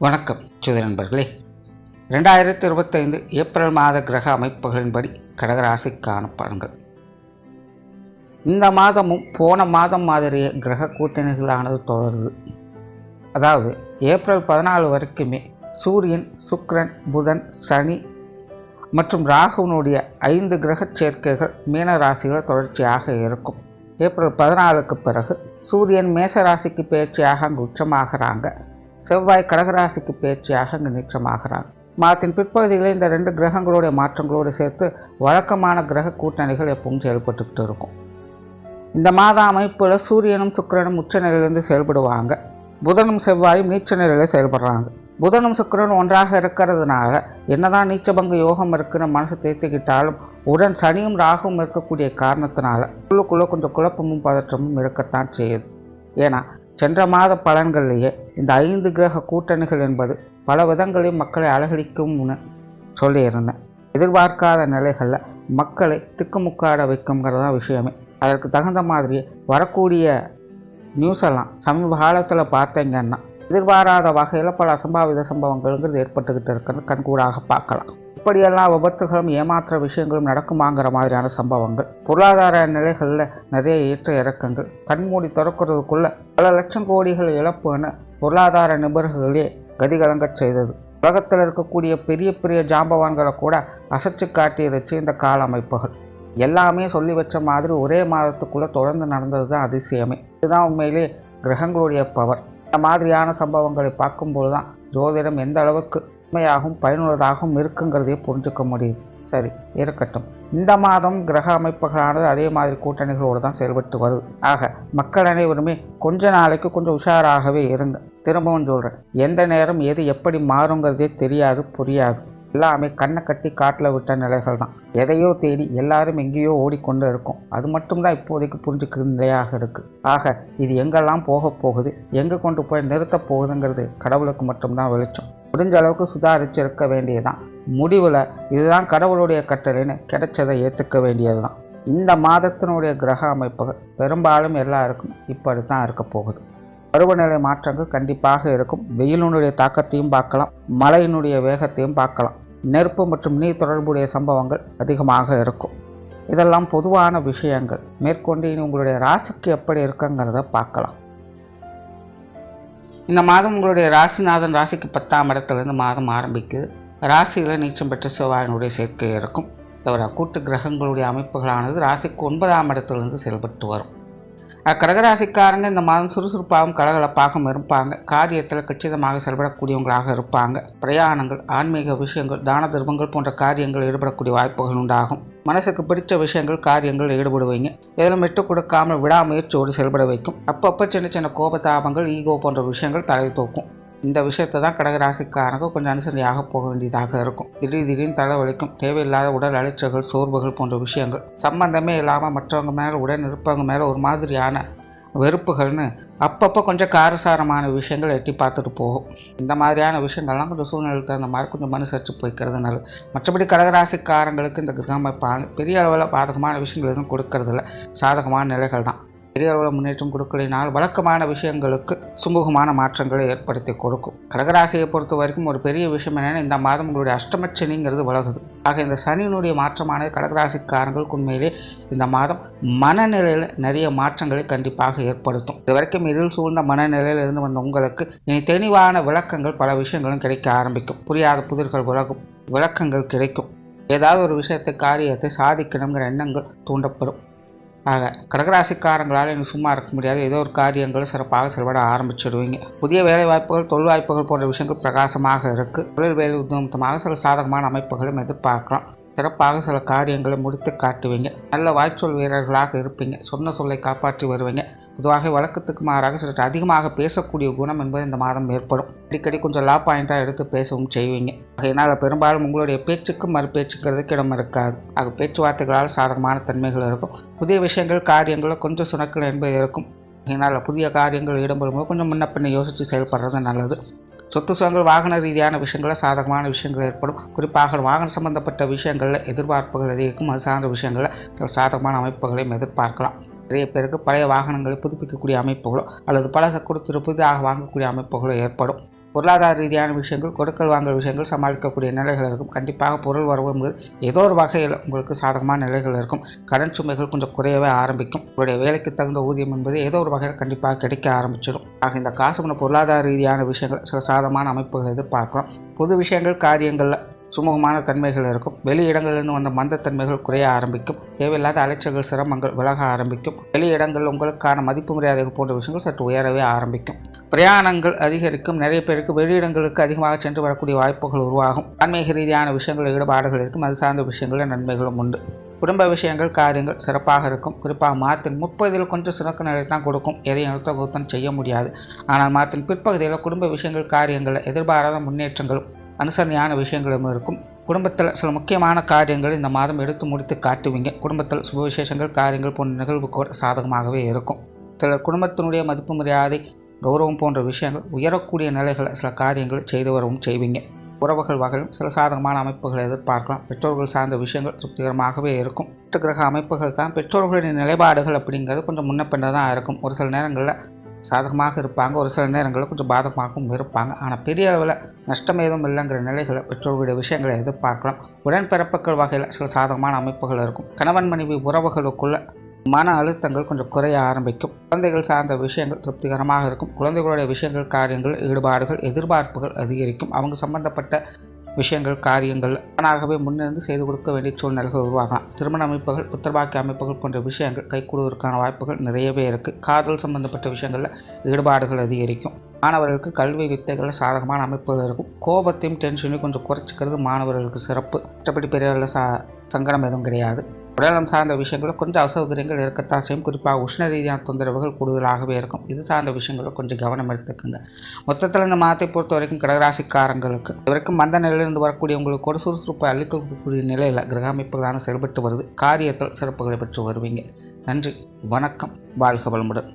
வணக்கம் சுத நண்பர்களே. 2025 ஏப்ரல் மாத கிரக அமைப்புகளின்படி கடகராசிக்கான பலன்கள். இந்த மாதமும் போன மாதம் மாதிரியே கிரக கூட்டணிகளானது தொடருது. அதாவது ஏப்ரல் 14 வரைக்குமே சூரியன், சுக்கிரன், புதன், சனி மற்றும் ராகுனுடைய 5 கிரக சேர்க்கைகள் மீன ராசிகள் தொடர்ச்சியாக இருக்கும். ஏப்ரல் 14க்கு பிறகு சூரியன் மேச ராசிக்கு பயிற்சியாக அங்கு உச்சமாகறாங்க. செவ்வாய் கடகராசிக்கு பயிற்சியாக அங்கு நீச்சமாகிறார். மாதத்தின் பிற்பகுதிகளில் இந்த 2 கிரகங்களுடைய மாற்றங்களோடு சேர்த்து வழக்கமான கிரக கூட்டணிகள் எப்பவும் செயல்பட்டுக்கிட்டு இருக்கும். இந்த மாத அமைப்பில் சூரியனும் சுக்கிரனும் உச்ச நிலையிலிருந்து செயல்படுவாங்க. புதனும் செவ்வாயும் நீச்ச நிலையில் செயல்படுறாங்க. புதனும் சுக்கிரனும் ஒன்றாக இருக்கிறதுனால என்னதான் நீச்சபங்க யோகம் இருக்குன்னு மனசு தேர்த்திக்கிட்டாலும் உடன் சனியும் ராகுவும் இருக்கக்கூடிய காரணத்தினால உள்ளுக்குள்ளே கொஞ்சம் குழப்பமும் பதற்றமும் இருக்கத்தான் செய்யுது. ஏன்னா சென்ற மாத பலன்கள்லேயே இந்த 5 கிரக கூட்டணிகள் என்பது பல விதங்களையும் மக்களை அலகழிக்கும்னு சொல்லியிருந்தேன். எதிர்பார்க்காத நிலைகளில் மக்களை திக்குமுக்காட வைக்குங்கிறதா விஷயமே. அதற்கு தகுந்த மாதிரி வரக்கூடிய நியூஸ் எல்லாம் சமீப காலத்தில் பார்த்தீங்கன்னா எதிர்பாராத வகையில் பல அசம்பாவித சம்பவங்கள்ங்கிறது ஏற்பட்டுக்கிட்டு இருக்கிறது கண்கூடாக பார்க்கலாம். இப்படியெல்லாம் விபத்துகளும் ஏமாற்ற விஷயங்களும் நடக்குமாங்கிற மாதிரியான சம்பவங்கள், பொருளாதார நிலைகளில் நிறைய ஏற்ற இறக்கங்கள், கண்மூடி திறக்கிறதுக்குள்ள பல லட்சம் கோடிகள் இழப்புன்னு பொருளாதார நிபுணர்களே கதிகலங்க செய்தது. உலகத்தில் இருக்கக்கூடிய பெரிய பெரிய ஜாம்பவான்களை கூட அசைச்சு காட்டியிருச்சு இந்த கால அமைப்புகள். எல்லாமே சொல்லி வச்ச மாதிரி ஒரே மாதத்துக்குள்ளே தொடர்ந்து நடந்தது தான் அதிசயமே. இதுதான் உண்மையிலே கிரகங்களுடைய பவர். இந்த மாதிரியான சம்பவங்களை பார்க்கும்போது தான் ஜோதிடம் எந்த அளவுக்கு உண்மையாகவும் பயனுள்ளதாகவும் இருக்குங்கிறதையே புரிஞ்சுக்க முடியுது. சரி, இருக்கட்டும். இந்த மாதம் கிரக அமைப்புகளானது அதே மாதிரி கூட்டணிகளோடு தான் செயல்பட்டு வருது. ஆக மக்கள் அனைவருமே கொஞ்ச நாளைக்கு கொஞ்சம் உஷாராகவே இருங்க. திரும்பவும் சொல்கிறேன், எந்த நேரம் எது எப்படி மாறுங்கிறதே தெரியாது, புரியாது. எல்லாமே கண்ணை கட்டி காட்டில் விட்ட நிலைகள் தான். எதையோ தேடி எல்லாரும் எங்கேயோ ஓடிக்கொண்டு இருக்கும். அது மட்டும்தான் இப்போதைக்கு புரிஞ்சுக்கிற நிலையாக இருக்குது. ஆக இது எங்கெல்லாம் போக போகுது, எங்கே கொண்டு போய் நிறுத்த போகுதுங்கிறது கடவுளுக்கு மட்டும்தான் வெளிச்சம். முடிஞ்ச அளவுக்கு சுதாரித்து இருக்க வேண்டியதுதான். முடிவில் இதுதான் கடவுளுடைய கட்டளைன்னு கிடைச்சதை ஏற்றுக்க வேண்டியது தான். இந்த மாதத்தினுடைய கிரக அமைப்புகள் பெரும்பாலும் எல்லாருக்கும் இப்படி தான் இருக்க போகுது. பருவநிலை மாற்றங்கள் கண்டிப்பாக இருக்கும். வெயிலினுடைய தாக்கத்தையும் பார்க்கலாம், மழையினுடைய வேகத்தையும் பார்க்கலாம். நெருப்பு மற்றும் நீர் தொடர்புடைய சம்பவங்கள் அதிகமாக இருக்கும். இதெல்லாம் பொதுவான விஷயங்கள். மேற்கொண்டு இனி உங்களுடைய ராசிக்கு எப்படி இருக்குங்கிறத பார்க்கலாம். இந்த மாதம் உங்களுடைய ராசிநாதன் ராசிக்கு 10ஆம் இடத்துலேருந்து மாதம் ஆரம்பிக்குது. ராசியில் நீச்சம் பெற்ற செவ்வாயினுடைய சேர்க்கை இருக்கும். தவிர கூட்டு கிரகங்களுடைய அமைப்புகளானது ராசிக்கு 9ஆம் இடத்துலேருந்து செயல்பட்டு வரும். கடகராசிக்காரங்க இந்த மாதம் சுறுசுறுப்பாகவும் கலகலப்பாகவும் இருப்பாங்க. காரியத்தில் கச்சிதமாக செயல்படக்கூடியவங்களாக இருப்பாங்க. பிரயாணங்கள், ஆன்மீக விஷயங்கள், தான தர்மங்கள் போன்ற காரியங்கள் ஈடுபடக்கூடிய வாய்ப்புகள் உண்டாகும். மனசுக்கு பிடிச்ச விஷயங்கள், காரியங்கள் ஈடுபடுவீங்க. எதிலும் விட்டு கொடுக்காமல் விடாமுயற்சியோடு செயல்பட வைக்கும். அப்பப்போ சின்ன சின்ன கோபதாபங்கள், ஈகோ போன்ற விஷயங்கள் தலை தூக்கும். இந்த விஷயத்தை தான் கடகராசிக்காரங்க கொஞ்சம் அனுசரணையாக போக வேண்டியதாக இருக்கும். திடீர்னு தலைவலிக்கும், தேவையில்லாத உடல் அலைச்சல்கள், சோர்வுகள் போன்ற விஷயங்கள், சம்பந்தமே இல்லாமல் மற்றவங்க மேலே, உடன் இருப்பவங்க மேலே ஒரு மாதிரியான வெறுப்புகள்னு அப்பப்போ கொஞ்சம் காரசாரமான விஷயங்கள் எட்டி பார்த்துட்டு போகும். இந்த மாதிரியான விஷயங்கள்லாம் கொஞ்சம் சூழ்நிலைக்கு தகுந்த மாதிரி கொஞ்சம் அனுசரித்து போய்க்கிறது நல்லது. மற்றபடி கடகராசிக்காரங்களுக்கு இந்த கிரகமைப்பான பெரிய அளவில் பாதகமான விஷயங்கள் எதுவும் கொடுக்கறதில்ல. சாதகமான நிலைகள் தான். பெரிய அளவில் முன்னேற்றம் கொடுக்கலினால் வழக்கமான விஷயங்களுக்கு சுமூகமான மாற்றங்களை ஏற்படுத்தி கொடுக்கும். கடகராசியை பொறுத்த வரைக்கும் ஒரு பெரிய விஷயம் என்னென்னா, இந்த மாதம் உங்களுடைய அஷ்டமச்சனிங்கிறது விலகுது. ஆக இந்த சனியினுடைய மாற்றமானது கடகராசிக்காரங்களுக்கு உண்மையிலே இந்த மாதம் மனநிலையில் நிறைய மாற்றங்களை கண்டிப்பாக ஏற்படுத்தும். இது வரைக்கும் இருள் சூழ்ந்த மனநிலையில் இருந்து வந்த உங்களுக்கு இனி தெளிவான விளக்கங்கள், பல விஷயங்களும் கிடைக்க ஆரம்பிக்கும். புரியாத புதிர்கள் விலகும், விளக்கங்கள் கிடைக்கும். ஏதாவது ஒரு விஷயத்தை, காரியத்தை சாதிக்கணுங்கிற எண்ணங்கள் தூண்டப்படும். ஆக கடகராசிக்காரங்களால் இன்னும் சும்மா இருக்க முடியாது. ஏதோ ஒரு காரியங்களும் சிறப்பாக செயல்பட ஆரம்பிச்சிடுவீங்க. புதிய வேலை வாய்ப்புகள், தொழில் வாய்ப்புகள் போன்ற விஷயங்கள் பிரகாசமாக இருக்குது. தொழில் வேலை உத்தமமாக சில சாதகமான அமைப்புகளும் எதிர்பார்க்கலாம். சிறப்பாக சில காரியங்களை முடித்து காட்டுவீங்க. நல்ல வாய்ச்சொல் வீரர்களாக இருப்பீங்க. சொன்ன சொல்லை காப்பாற்றி வருவீங்க. பொதுவாக வழக்கத்துக்கு மாறாக சற்று அதிகமாக பேசக்கூடிய குணம் என்பது இந்த மாதம் ஏற்படும். அடிக்கடி கொஞ்சம் லா பாயிண்டாக எடுத்து பேசவும் செய்வீங்க. அதனால் பெரும்பாலும் உங்களுடைய பேச்சுக்கும் மறுபேச்சுக்கிறதுக்கு இடம் இருக்காது. ஆக பேச்சுவார்த்தைகளால் சாதகமான தன்மைகள் இருக்கும். புதிய விஷயங்கள், காரியங்களும் கொஞ்சம் சுணக்கல் என்பது இருக்கும். அதனால் புதிய காரியங்கள் ஈடுபடும்போது கொஞ்சம் முன்ன பின்ன யோசித்து செயல்படுறது நல்லது. சொத்து சுகங்கள், வாகன ரீதியான விஷயங்களில் சாதகமான விஷயங்கள் ஏற்படும். குறிப்பாக வாகன சம்பந்தப்பட்ட விஷயங்களில் எதிர்பார்ப்புகள் அதிகம். அது சார்ந்த விஷயங்களில் சாதகமான அமைப்புகளையும் எதிர்பார்க்கலாம். நிறைய பேருக்கு பழைய வாகனங்களை புதுப்பிக்கக்கூடிய அமைப்புகளோ அல்லது பழச கொடுத்துட்டு புதிதாக வாங்கக்கூடிய அமைப்புகளோ ஏற்படும். பொருளாதார ரீதியான விஷயங்கள், கொடுக்கல் வாங்கல் விஷயங்கள் சமாளிக்கக்கூடிய நிலைகள் இருக்கும். கண்டிப்பாக பொருள் வரவு என்பது ஏதோ ஒரு வகையில் உங்களுக்கு சாதகமான நிலைகள் இருக்கும். கடன் சுமைகள் கொஞ்சம் குறையவே ஆரம்பிக்கும். உங்களுடைய வேலைக்கு தகுந்த ஊதியம் என்பது ஏதோ ஒரு வகையில் கண்டிப்பாக கிடைக்க ஆரம்பிச்சிடும். ஆக இந்த காசு பொருளாதார ரீதியான விஷயங்கள் சில சாதகமான அமைப்புகள் எதிர்பார்க்கலாம். பொது விஷயங்கள், காரியங்களில் சுமூகமான தன்மைகள் இருக்கும். வெளி இடங்களிலிருந்து வந்த மந்தத்தன்மைகள் குறைய ஆரம்பிக்கும். தேவையில்லாத அலைச்சல்கள், சிரமங்கள் விலக ஆரம்பிக்கும். வெளி இடங்கள் உங்களுக்கான மதிப்பு மரியாதைகள் போன்ற விஷயங்கள் சற்று உயரவே ஆரம்பிக்கும். பிரயாணங்கள் அதிகரிக்கும். நிறைய பேருக்கு வெளியிடங்களுக்கு அதிகமாக சென்று வரக்கூடிய வாய்ப்புகள் உருவாகும். ஆன்மீக ரீதியான விஷயங்கள் ஈடுபாடுகள் இருக்கும். அது சார்ந்த விஷயங்களில் நன்மைகளும் உண்டு. குடும்ப விஷயங்கள், காரியங்கள் சிறப்பாக இருக்கும். குறிப்பாக மாதத்தின் முற்பகுதியில் கொஞ்சம் சிறக்க நிலை தான் கொடுக்கும். எதையும் நிறுத்தம் செய்ய முடியாது. ஆனால் மாதத்தின் பிற்பகுதியில் குடும்ப விஷயங்கள், காரியங்களில் எதிர்பாராத முன்னேற்றங்களும் அனுசரணையான விஷயங்களும் இருக்கும். குடும்பத்தில் சில முக்கியமான காரியங்கள் இந்த மாதம் எடுத்து முடித்து காட்டுவீங்க. குடும்பத்தில் சுப விசேஷங்கள், காரியங்கள் போன்ற நிகழ்வு கூட சாதகமாகவே இருக்கும். சிலர் குடும்பத்தினுடைய மதிப்பு மரியாதை, கௌரவம் போன்ற விஷயங்கள் உயரக்கூடிய நிலைகளை சில காரியங்களை செய்து வரவும் செய்வீங்க. உறவுகள் வகையிலும் சில சாதகமான அமைப்புகளை எதிர்பார்க்கலாம். பெற்றோர்கள் சார்ந்த விஷயங்கள் திருப்திகரமாகவே இருக்கும். கிரக அமைப்புகள் தான் பெற்றோர்களுடைய நிலைப்பாடுகள் அப்படிங்கிறது கொஞ்சம் முன்ன பின்ன தான் இருக்கும். ஒரு சில நேரங்களில் சாதகமாக இருப்பாங்க, ஒரு சில நேரங்களில் கொஞ்சம் பாதகமாகவும் இருப்பாங்க. ஆனால் பெரிய அளவில் நஷ்டம் ஏதும் இல்லைங்கிற நிலைகளை பெற்றோர்களுடைய விஷயங்களை எதிர்பார்க்கலாம். உடன்பிறப்புகள் வகையில் சில சாதகமான அமைப்புகள் இருக்கும். கணவன் மனைவி உறவுகளுக்குள்ள மன அழுத்தங்கள் கொஞ்சம் குறைய ஆரம்பிக்கும். குழந்தைகள் சார்ந்த விஷயங்கள் திருப்திகரமாக இருக்கும். குழந்தைகளுடைய விஷயங்கள், காரியங்கள், ஈடுபாடுகள், எதிர்பார்ப்புகள் அதிகரிக்கும். அவங்க சம்பந்தப்பட்ட விஷயங்கள், காரியங்கள் தானாகவே முன்னிருந்து செய்து கொடுக்க வேண்டிய சூழ்நிலைகள் உருவாகலாம். திருமண அமைப்புகள், புத்திரபாக்கிய அமைப்புகள் போன்ற விஷயங்கள் கைகூடுவதற்கான வாய்ப்புகள் நிறையவே இருக்குது. காதல் சம்பந்தப்பட்ட விஷயங்களில் ஈடுபாடுகள் அதிகரிக்கும். மாணவர்களுக்கு கல்வி வித்தைகளில் சாதகமான அமைப்புகள் இருக்கும். கோபத்தையும் டென்ஷனையும் கொஞ்சம் குறைச்சிக்கிறது மாணவர்களுக்கு சிறப்பு. மற்றபடி பெரிய அளவில் சங்கடம் எதுவும் கிடையாது. உடல்நலம் சார்ந்த விஷயங்களில் கொஞ்சம் அசௌகரியங்கள் இருக்கத்தான் செய்யும். குறிப்பாக உஷ்ண ரீதியான தொந்தரவுகள் கூடுதலாகவே இருக்கும். இது சார்ந்த விஷயங்களில் கொஞ்சம் கவனம் எடுத்துக்குங்க. மொத்தத்தில் இந்த மாதத்தை பொறுத்த வரைக்கும் கடகராசிக்காரங்களுக்கு இதுவரைக்கும் மந்த நிலையிலிருந்து வரக்கூடிய உங்களுக்கு ஒரு சுறுசுறுப்பை அளிக்கக்கூடிய நிலையில் கிரக அமைப்புகளான செயல்பட்டு வருது. காரியத்தில் சிறப்புகளை பெற்று வருவீங்க. நன்றி, வணக்கம், வாழ்க வளமுடன்.